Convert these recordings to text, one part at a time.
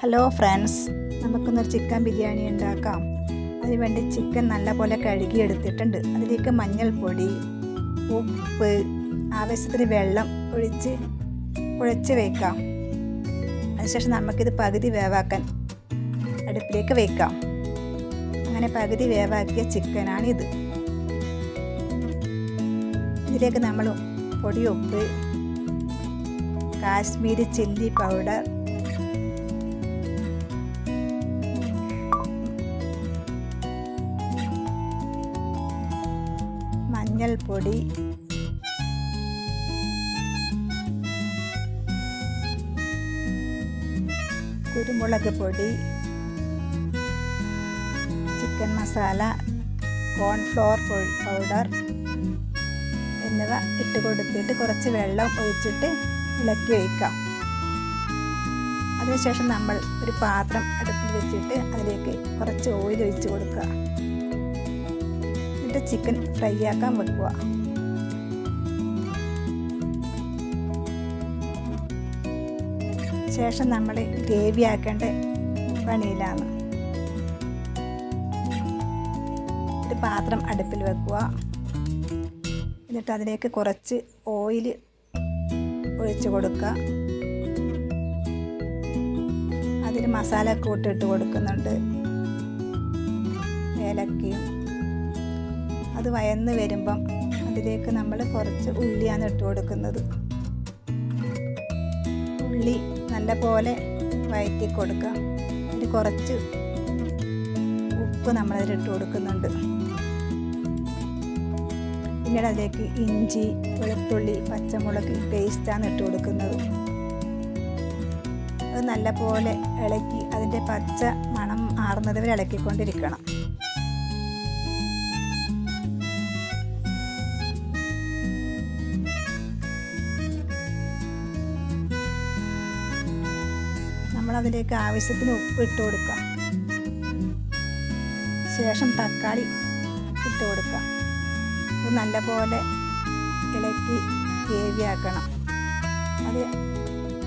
Hello friends, നമുക്കൊന്നൊരു chicken biryani ഉണ്ടാക്കാം. അതിനുവേണ്ടി chicken നല്ലപോലെ കഴുകി എടുത്തിട്ടുണ്ട്. അതിലേക്ക് മഞ്ഞൾപ്പൊടി, ഉപ്പ്, ആവശ്യത്തിന് വെള്ളം ഒഴിച്ച് കുഴച്ച് വയ്ക്കാം. അതിനുശേഷം നമുക്കിത് പകുതി വേവാക്കാൻ അടുപ്പിലേക്ക് വയ്ക്കാം. അങ്ങനെ പകുതി വേവാക്കിയ ചിക്കനാണിത്. ഇതിലേക്ക് നമ്മൾ പൊടിയുപ്പ്, കാശ്മീരി ചില്ലി പൗഡർ, മഞ്ഞൾപ്പൊടി, കുരുമുളക് പൊടി, ചിക്കൻ മസാല, കോൺഫ്ലവർ പൗഡർ എന്നിവ ഇട്ട് കൊടുത്തിട്ട് കുറച്ച് വെള്ളം ഒഴിച്ചിട്ട് ഇളക്കി വയ്ക്കാം. അതിനുശേഷം നമ്മൾ ഒരു പാത്രം അടുപ്പിൽ വെച്ചിട്ട് അതിലേക്ക് കുറച്ച് ഓയിൽ ഒഴിച്ച് കൊടുക്കുക. എന്നിട്ട് ചിക്കൻ ഫ്രൈ ആക്കാൻ വെക്കുക. ശേഷം നമ്മൾ ഗ്രേവി ആക്കേണ്ട പണിയിലാണ്. ഒരു പാത്രം അടുപ്പിൽ വെക്കുക. എന്നിട്ട് അതിലേക്ക് കുറച്ച് ഓയിൽ ഒഴിച്ച് കൊടുക്കുക. അതിൽ മസാല കൂട്ടിട്ട് കൊടുക്കുന്നുണ്ട്, ഏലക്കയും. അത് വയന്ന് വരുമ്പം അതിലേക്ക് നമ്മൾ കുറച്ച് ഉള്ളിയാണ് ഇട്ട് കൊടുക്കുന്നത്. ഉള്ളി നല്ലപോലെ വഴറ്റി കൊടുക്കുക. അതിൽ കുറച്ച് ഉപ്പ് നമ്മളതിലിട്ട് കൊടുക്കുന്നുണ്ട്. പിന്നീട് അതിലേക്ക് ഇഞ്ചി, വെളുത്തുള്ളി, പച്ചമുളക് പേസ്റ്റാണ് ഇട്ട് കൊടുക്കുന്നത്. അത് നല്ലപോലെ ഇളക്കി അതിൻ്റെ പച്ച മണം മാറുന്നത് വരെ ഇളക്കിക്കൊണ്ടിരിക്കണം. നമ്മളതിലേക്ക് ആവശ്യത്തിന് ഉപ്പ് ഇട്ട് കൊടുക്കുക. ശേഷം തക്കാളി ഇട്ട് കൊടുക്കുക. അത് നല്ലപോലെ ഇളക്കി ഗ്രേവിയാക്കണം. അത്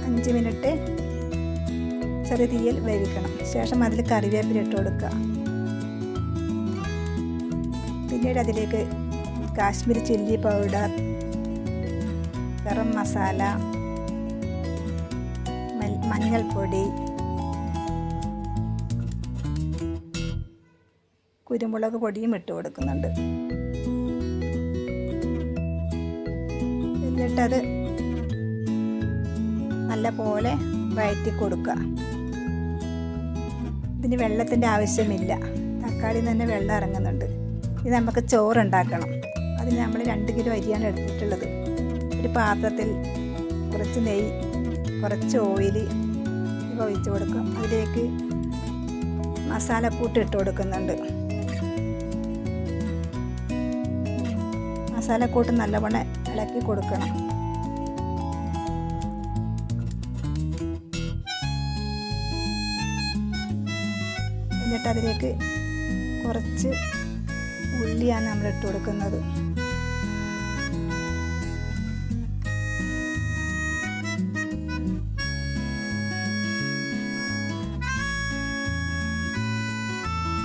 5 മിനിറ്റ് ചെറിയ തീയിൽ വേവിക്കണം. ശേഷം അതിൽ കറിവേപ്പില ഇട്ട് കൊടുക്കുക. പിന്നീട് അതിലേക്ക് കാശ്മീരി ചില്ലി പൗഡർ, ഗരം മസാല, മഞ്ഞൾപ്പൊടി, കുരുമുളക് പൊടിയും ഇട്ട് കൊടുക്കുന്നുണ്ട്. എന്നിട്ടത് നല്ലപോലെ വഴറ്റി കൊടുക്കുക. ഇതിന് വെള്ളത്തിൻ്റെ ആവശ്യമില്ല, തക്കാളി തന്നെ വെള്ളം ഇറങ്ങുന്നുണ്ട്. ഇത് നമുക്ക് ചോറുണ്ടാക്കണം. അതിന് നമ്മൾ 2 കിലോ അരിയാണ് എടുത്തിട്ടുള്ളത്. ഒരു പാത്രത്തിൽ കുറച്ച് നെയ്യ്, കുറച്ച് ഓയിൽ ഇവ ഒഴിച്ച് കൊടുക്കും. അതിലേക്ക് മസാലക്കൂട്ട് ഇട്ട് കൊടുക്കുന്നുണ്ട്. മസാലക്കൂട്ട് നല്ലവണ്ണം ഇളക്കി കൊടുക്കണം. എന്നിട്ട് അതിലേക്ക് കുറച്ച് ഉള്ളിയാണ് നമ്മൾ ഇട്ട് കൊടുക്കുന്നത്.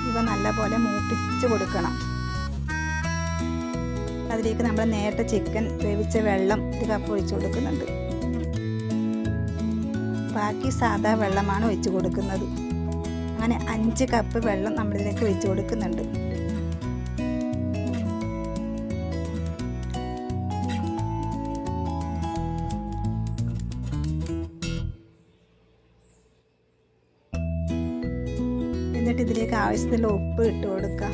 ഇവ നല്ലപോലെ മൂപ്പിച്ച് കൊടുക്കണം. അതിലേക്ക് നമ്മൾ നേരത്തെ ചിക്കൻ വേവിച്ച വെള്ളം 1 കപ്പ് ഒഴിച്ച് കൊടുക്കുന്നുണ്ട്. ബാക്കി സാധാ വെള്ളമാണ് ഒഴിച്ച് കൊടുക്കുന്നത്. അങ്ങനെ 5 കപ്പ് വെള്ളം നമ്മളിതിലേക്ക് ഒഴിച്ച് കൊടുക്കുന്നുണ്ട്. എന്നിട്ട് ഇതിലേക്ക് ആവശ്യത്തിനുള്ള ഉപ്പ് ഇട്ട് കൊടുക്കുക.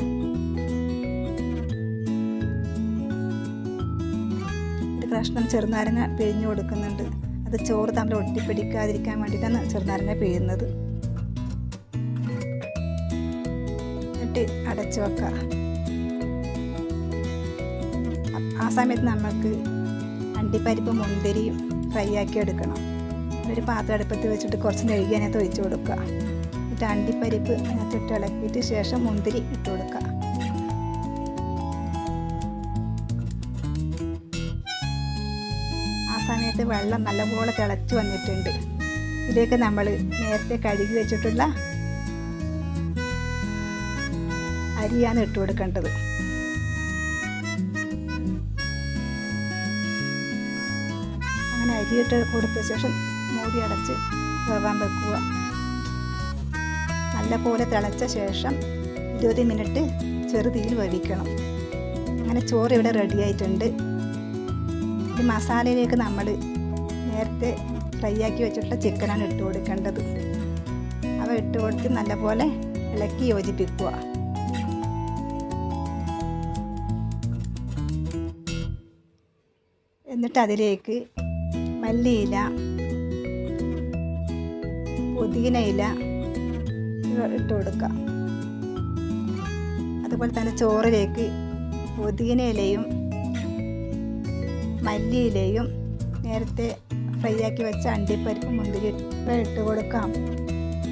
ഒരു കഷ്ണം ചെറുനാരങ്ങ പിഴിഞ്ഞു കൊടുക്കുന്നുണ്ട്. അത് ചോറ് തമ്മിൽ ഒട്ടിപ്പിടിക്കാതിരിക്കാൻ വേണ്ടിയിട്ടാണ് ചെറുനാരങ്ങ പിഴിയുന്നത്. എന്നിട്ട് അടച്ചു വെക്കുക. ആ സമയത്ത് നമുക്ക് അണ്ടിപ്പരിപ്പ്, മുന്തിരിയും ഫ്രൈ ആക്കി എടുക്കണം. ഒരു പാത്രം അടുപ്പത്ത് വെച്ചിട്ട് കുറച്ച് നെയ്യ് അതിനകത്ത് ഒഴിച്ച് കൊടുക്കുക. എന്നിട്ട് അണ്ടിപ്പരിപ്പ് അതിനകത്തിട്ട് ഇളക്കിയിട്ട് ശേഷം മുന്തിരി ഇട്ട് കൊടുക്കുക. ആ സമയത്ത് വെള്ളം നല്ലപോലെ തിളച്ച് വന്നിട്ടുണ്ട്. ഇതിലേക്ക് നമ്മൾ നേരത്തെ കഴുകി വെച്ചിട്ടുള്ള അരിയാണ് ഇട്ട് കൊടുക്കേണ്ടത്. അങ്ങനെ അരിയിട്ട് കൊടുത്ത ശേഷം മൂടി അടച്ച് വേവാൻ വെക്കുക. നല്ലപോലെ തിളച്ച ശേഷം 20 മിനിറ്റ് ചെറുതീയിൽ വേവിക്കണം. അങ്ങനെ ചോറ് ഇവിടെ റെഡി ആയിട്ടുണ്ട്. ഈ മസാലയിലേക്ക് നമ്മൾ നേരത്തെ ഫ്രൈ ആക്കി വെച്ചിട്ടുള്ള ചിക്കനാണ് ഇട്ട് കൊടുക്കേണ്ടത്. അവ ഇട്ട് കൊടുത്ത് നല്ലപോലെ ഇളക്കി യോജിപ്പിക്കുക. എന്നിട്ട് അതിലേക്ക് മല്ലിയില, പുതിനയില ഇട്ട് കൊടുക്കുക. അതുപോലെ തന്നെ ചോറിലേക്ക് പുതിനയിലയും മല്ലിയിലയും നേരത്തെ ഫ്രൈ ആക്കി വെച്ച അണ്ടിപ്പരിപ്പും മുന്തിരി ഇട്ട് കൊടുക്കാം.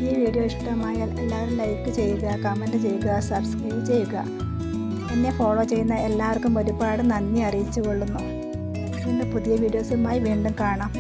ഈ വീഡിയോ ഇഷ്ടമായാൽ എല്ലാവരും ലൈക്ക് ചെയ്യുക, കമൻറ്റ് ചെയ്യുക, സബ്സ്ക്രൈബ് ചെയ്യുക. എന്നെ ഫോളോ ചെയ്യുന്ന എല്ലാവർക്കും ഒരുപാട് നന്ദി അറിയിച്ചു കൊള്ളുന്നു. പിന്നെ പുതിയ വീഡിയോസുമായി വീണ്ടും കാണാം.